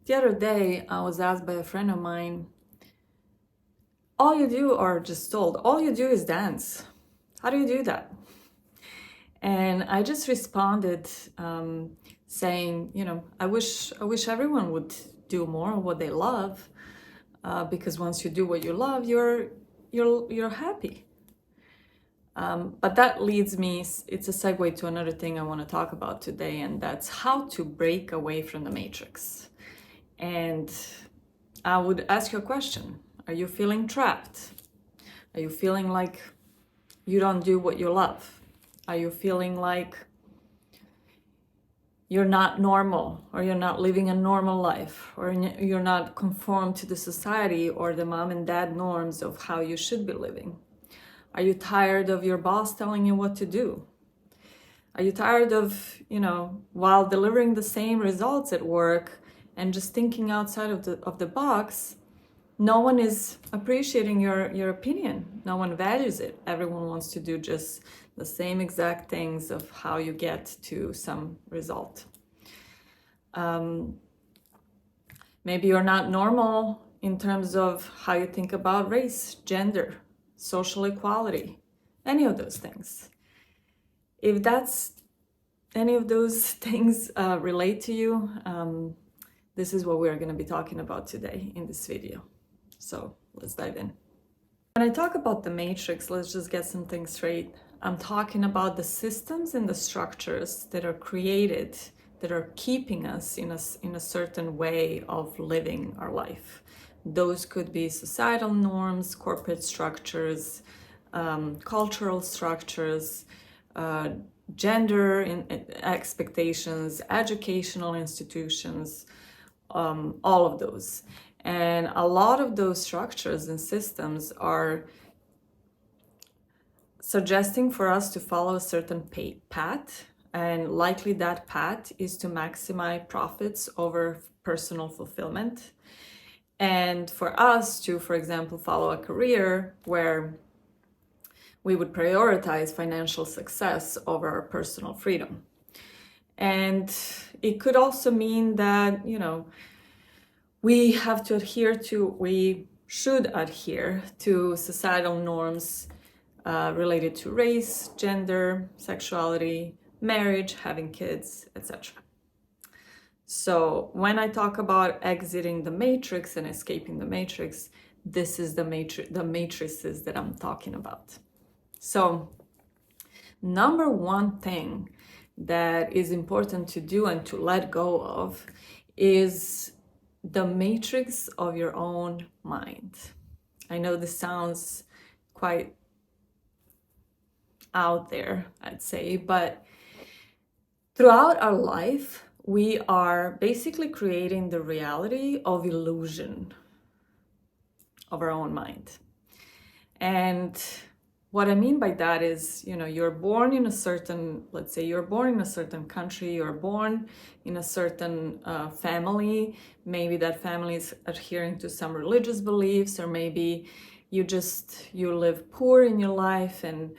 The other day, I was asked by a friend of mine, all you do, or just told, all you do is dance. How do you do that? And I just responded saying, I wish everyone would do more of what they love, because once you do what you love, you're happy. But that leads me, it's a segue to another thing I want to talk about today, and that's how to break away from the matrix. And I would ask you a question. Are you feeling trapped? Are you feeling like you don't do what you love? Are you feeling like you're not normal, or you're not living a normal life, or you're not conformed to the society or the mom and dad norms of how you should be living? Are you tired of your boss telling you what to do? Are you tired of, while delivering the same results at work and just thinking outside of the box, no one is appreciating your opinion. No one values it. Everyone wants to do just the same exact things of how you get to some result. Maybe you're not normal in terms of how you think about race, gender, social equality, any of those things. If that's any of those things relate to you, this is what we're going to be talking about today in this video. So let's dive in. When I talk about the matrix, let's just get some things straight. I'm talking about the systems and the structures that are created, that are keeping us in a certain way of living our life. Those could be societal norms, corporate structures, cultural structures, gender expectations, educational institutions, all of those. And a lot of those structures and systems are suggesting for us to follow a certain path, and likely that path is to maximize profits over personal fulfillment. And for us to, for example, follow a career where we would prioritize financial success over our personal freedom. And it could also mean that, we should adhere to societal norms related to race, gender, sexuality, marriage, having kids, etc. So when I talk about exiting the matrix and escaping the matrix, this is the matrices that I'm talking about. So number one thing that is important to do and to let go of is the matrix of your own mind. I know this sounds quite out there, I'd say, but throughout our life, we are basically creating the reality of illusion of our own mind. And what I mean by that is, you're born in a certain, let's say you're born in a certain country, you're born in a certain family. Maybe that family is adhering to some religious beliefs, or maybe you live poor in your life, and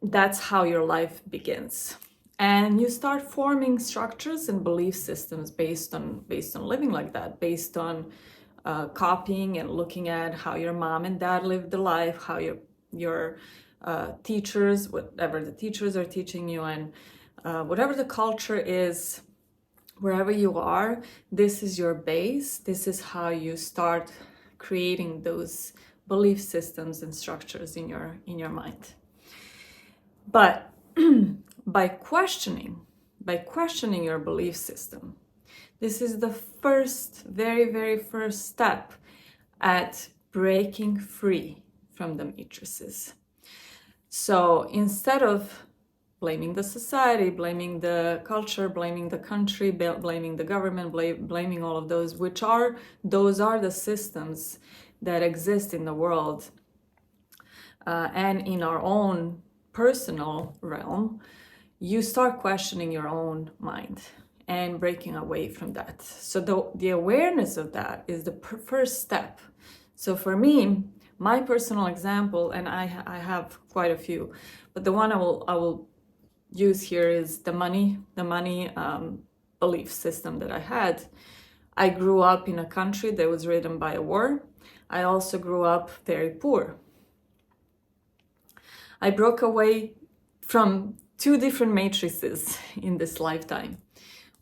that's how your life begins. And you start forming structures and belief systems based on living like that, based on copying and looking at how your mom and dad lived the life, how your teachers, whatever the teachers are teaching you, and whatever the culture is, wherever you are, this is your base. This is how you start creating those belief systems and structures in your mind. But by questioning your belief system, this is the very, very first step at breaking free from the matrices. So instead of blaming the society, blaming the culture, blaming the country, blaming the government, blaming all of those, those are the systems that exist in the world and in our own personal realm, you start questioning your own mind and breaking away from that. So the awareness of that is the first step. So for me, my personal example, and I have quite a few, but the one I will use here is the money belief system that I had. I grew up in a country that was ridden by a war. I also grew up very poor. I broke away from two different matrices in this lifetime.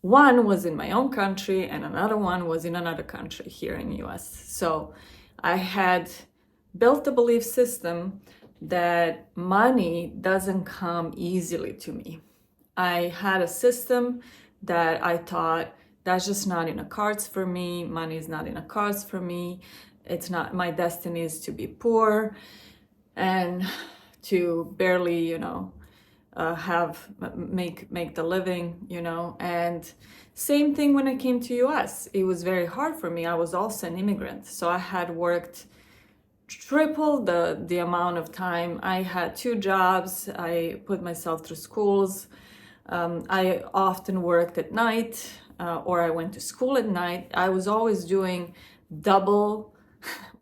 One was in my own country and another one was in another country here in the US. So I had built a belief system that money doesn't come easily to me. I had a system that I thought, that's just not in the cards for me. Money is not in the cards for me. It's not, my destiny is to be poor and to barely, make the living, and same thing when I came to US. It was very hard for me. I was also an immigrant, so I had worked triple the amount of time. I had two jobs. I put myself through schools. I often worked at night, or I went to school at night. I was always doing double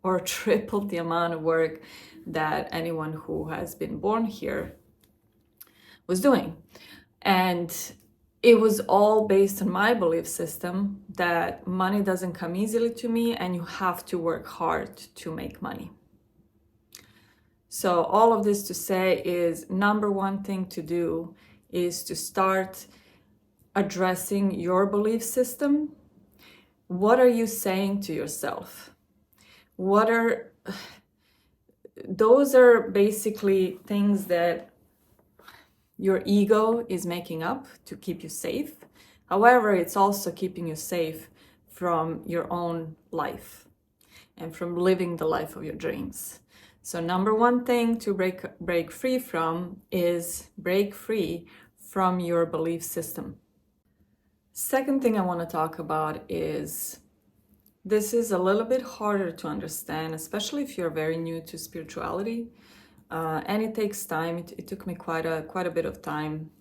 or triple the amount of work that anyone who has been born here was doing. And it was all based on my belief system that money doesn't come easily to me and you have to work hard to make money. So all of this to say is, number one thing to do is to start addressing your belief system. What are you saying to yourself? Those are basically things that your ego is making up to keep you safe. However, it's also keeping you safe from your own life and from living the life of your dreams. So number one thing to break free from is break free from your belief system. Second thing I want to talk about is, this is a little bit harder to understand, especially if you're very new to spirituality. And it takes time. It took me quite a bit of time,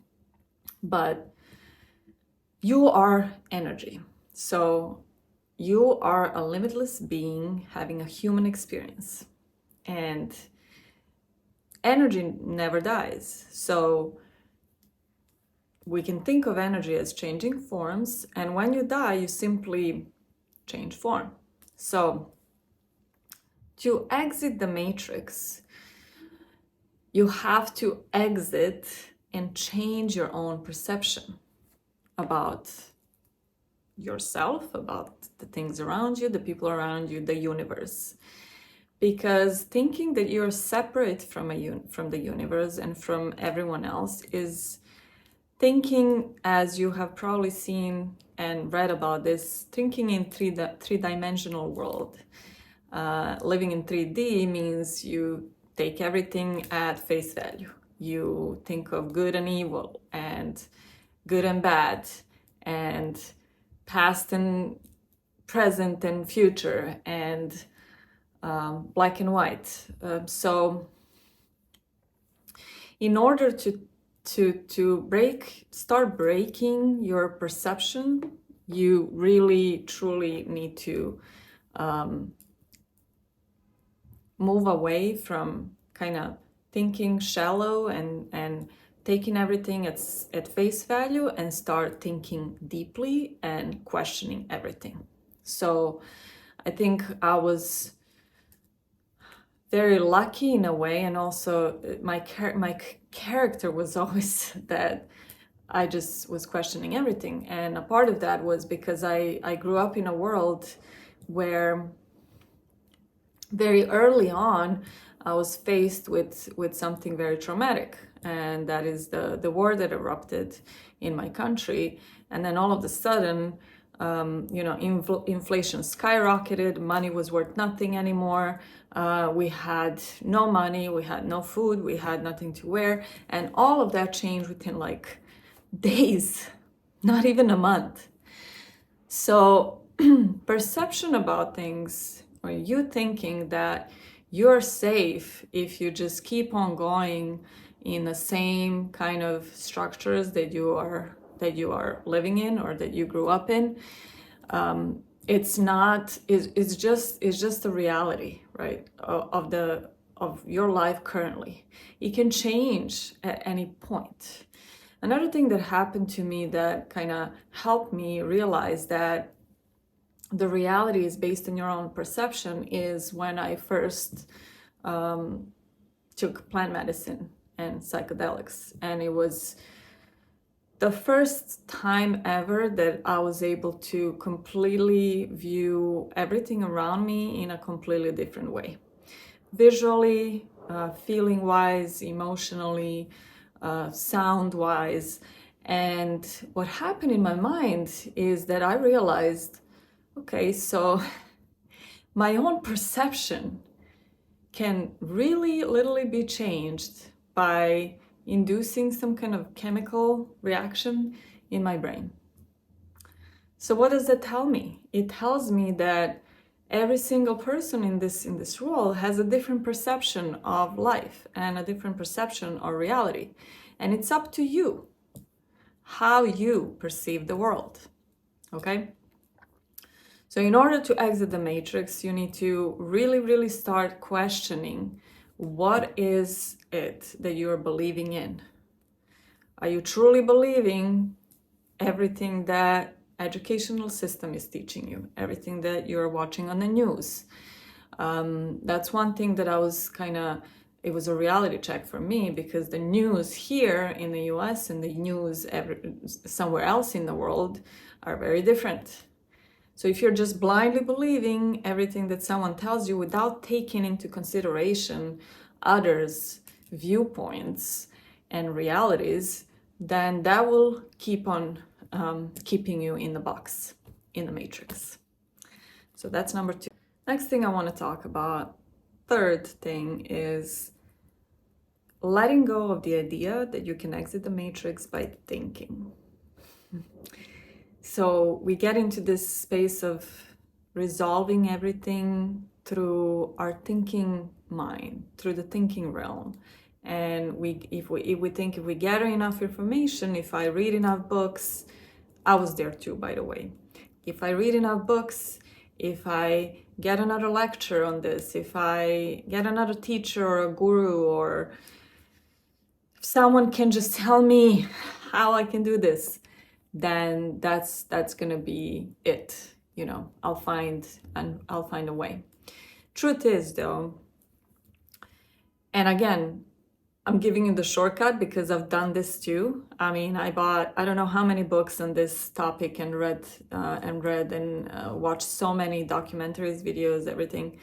but you are energy. So you are a limitless being having a human experience, and energy never dies. So we can think of energy as changing forms, and when you die, you simply change form. So to exit the matrix, you have to exit and change your own perception about yourself, about the things around you, the people around you, the universe. Because thinking that you're separate from the universe and from everyone else is thinking, as you have probably seen and read about this, thinking in three-dimensional world. Living in 3D means you take everything at face value. You think of good and evil, and good and bad, and past and present and future, and black and white. So in order to start breaking your perception, you really truly need to move away from kind of thinking shallow and taking everything at face value and start thinking deeply and questioning everything. So I think I was very lucky in a way, and also my character was always that I just was questioning everything. And a part of that was because I grew up in a world where very early on I was faced with something very traumatic, and that is the war that erupted in my country. And then all of a sudden, inflation skyrocketed, money was worth nothing anymore. We had no money, we had no food, we had nothing to wear, and all of that changed within like days, not even a month. So perception about things, or you thinking that you're safe if you just keep on going in the same kind of structures that you are living in or that you grew up in, it's just the reality, right, of your life currently. It can change at any point. Another thing that happened to me that kind of helped me realize that the reality is based on your own perception is when I first took plant medicine and psychedelics. And it was the first time ever that I was able to completely view everything around me in a completely different way. Visually, feeling-wise, emotionally, sound-wise. And what happened in my mind is that I realized, okay, so my own perception can really literally be changed by inducing some kind of chemical reaction in my brain. So what does that tell me? It tells me that every single person in this world has a different perception of life and a different perception of reality. And it's up to you how you perceive the world. Okay? So in order to exit the matrix, you need to really, really start questioning what is it that you're believing in. Are you truly believing everything that educational system is teaching you, everything that you're watching on the news? That's one thing that I was it was a reality check for me, because the news here in the US and the news somewhere else in the world are very different. So if you're just blindly believing everything that someone tells you without taking into consideration others' viewpoints and realities, then that will keep on keeping you in the box, in the matrix. So that's number 2. Next thing I want to talk about, third thing, is letting go of the idea that you can exit the matrix by thinking. So we get into this space of resolving everything through our thinking mind, through the thinking realm. And if we think if we gather enough information, if I read enough books, I was there too, by the way. If I read enough books, if I get another lecture on this, if I get another teacher or a guru, or if someone can just tell me how I can do this, then that's gonna be it. You know, I'll find a way. Truth is, though, and again, I'm giving you the shortcut because I've done this too. I mean, I bought I don't know how many books on this topic and read and watched so many documentaries, videos, everything.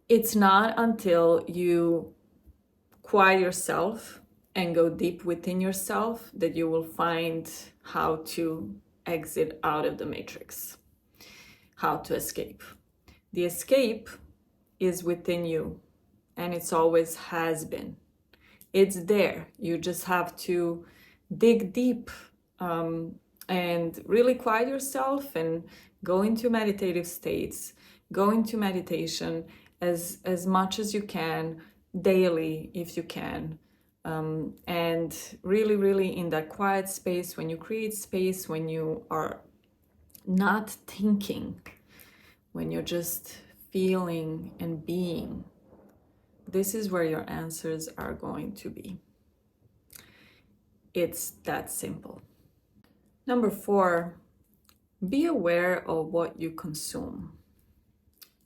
It's not until you quiet yourself and go deep within yourself that you will find how to exit out of the matrix, how to escape. The escape is within you, and it's always has been. It's there. You just have to dig deep and really quiet yourself and go into meditative states, go into meditation as much as you can, daily if you can. And really, really in that quiet space, when you create space, when you are not thinking, when you're just feeling and being, this is where your answers are going to be. It's that simple. Number 4, be aware of what you consume.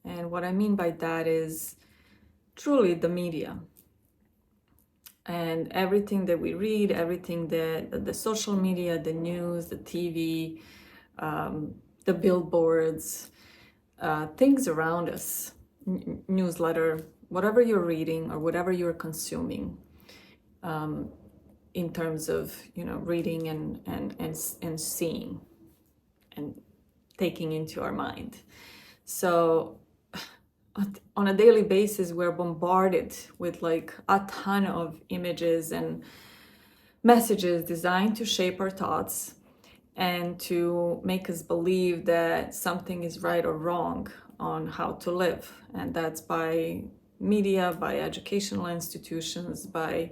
And what I mean by that is truly the media. And everything that we read, everything that the social media, the news, the TV, the billboards, things around us, newsletter, whatever you're reading or whatever you're consuming, in terms of, you know, reading and seeing and taking into our mind. So on a daily basis, we're bombarded with like a ton of images and messages designed to shape our thoughts and to make us believe that something is right or wrong on how to live. And that's by media, by educational institutions, by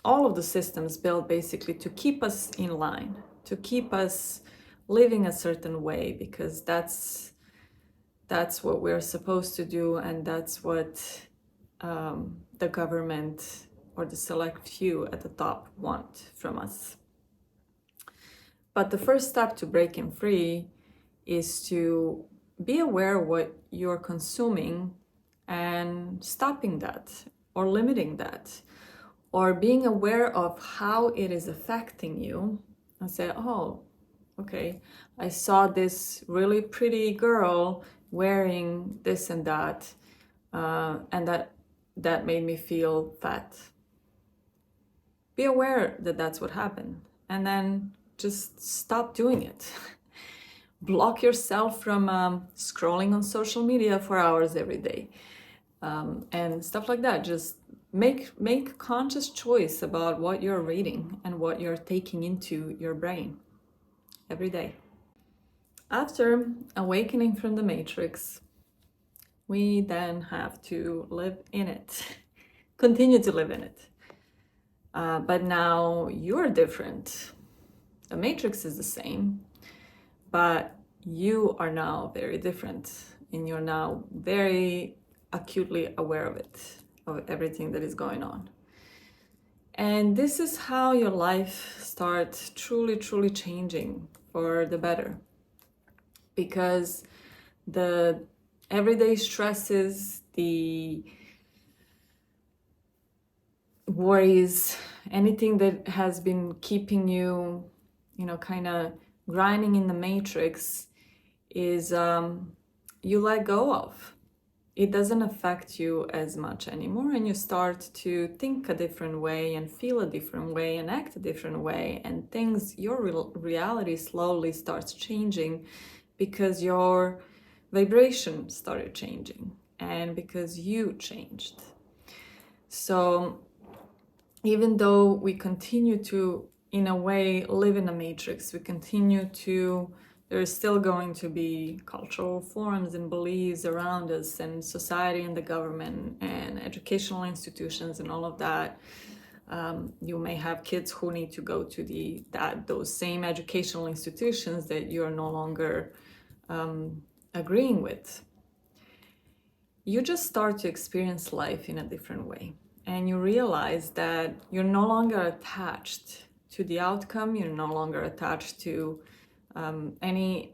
all of the systems built basically to keep us in line, to keep us living a certain way, because that's what we're supposed to do, and that's what the government or the select few at the top want from us. But the first step to breaking free is to be aware of what you're consuming and stopping that or limiting that, or being aware of how it is affecting you and say, oh, okay, I saw this really pretty girl wearing this and that that made me feel fat. Be aware that that's what happened, and then just stop doing it. Block yourself from scrolling on social media for hours every day, and stuff like that. Just make a conscious choice about what you're reading and what you're taking into your brain every day. After awakening from the matrix, we then have to live in it, continue to live in it. But now you're different. The matrix is the same, but you are now very different, and you're now very acutely aware of it, of everything that is going on. And this is how your life starts truly changing for the better. Because the everyday stresses, the worries, anything that has been keeping you, kind of grinding in the matrix is you let go of. It doesn't affect you as much anymore, and you start to think a different way and feel a different way and act a different way, and your reality slowly starts changing because your vibration started changing and because you changed. So even though we continue to, in a way, live in a matrix, there's still going to be cultural forms and beliefs around us, and society and the government and educational institutions and all of that. You may have kids who need to go to those same educational institutions that you're no longer agreeing with. You just start to experience life in a different way, and you realize that you're no longer attached to the outcome. You're no longer attached to any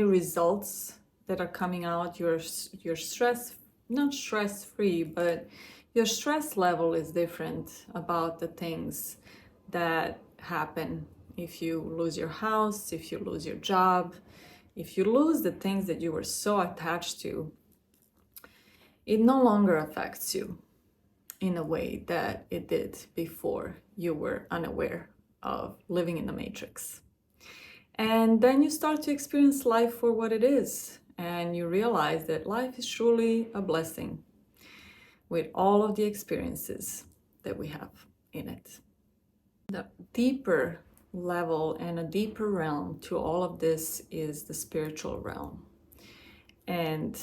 results that are coming out. You're not stress free, but your stress level is different about the things that happen. If you lose your house, if you lose your job, if you lose the things that you were so attached to, it no longer affects you in a way that it did before you were unaware of living in the matrix. And then you start to experience life for what it is, and you realize that life is truly a blessing with all of the experiences that we have in it. The deeper level and a deeper realm to all of this is the spiritual realm. And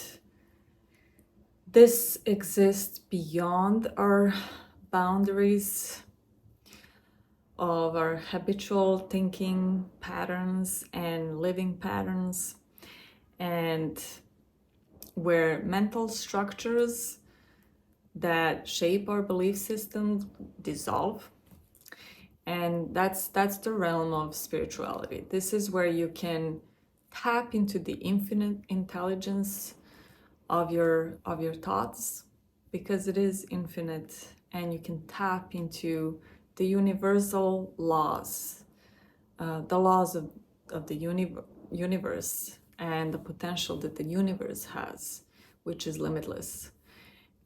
this exists beyond our boundaries of our habitual thinking patterns and living patterns, and where mental structures that shape our belief systems dissolve. And that's the realm of spirituality. This is where you can tap into the infinite intelligence of your thoughts, because it is infinite, and you can tap into the universal laws, the laws of the universe, and the potential that the universe has, which is limitless.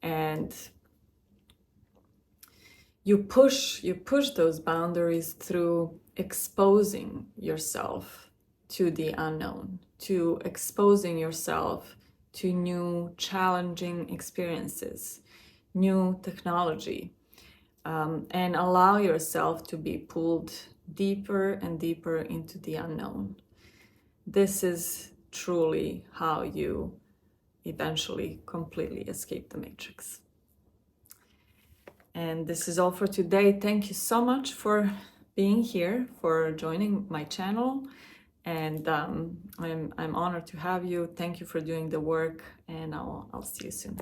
And you push those boundaries through exposing yourself to the unknown, to exposing yourself to new challenging experiences, new technology, and allow yourself to be pulled deeper and deeper into the unknown. This is truly how you eventually completely escape the matrix. And this is all for today. Thank you so much for being here, for joining my channel. And I'm honored to have you. Thank you for doing the work, and I'll see you soon.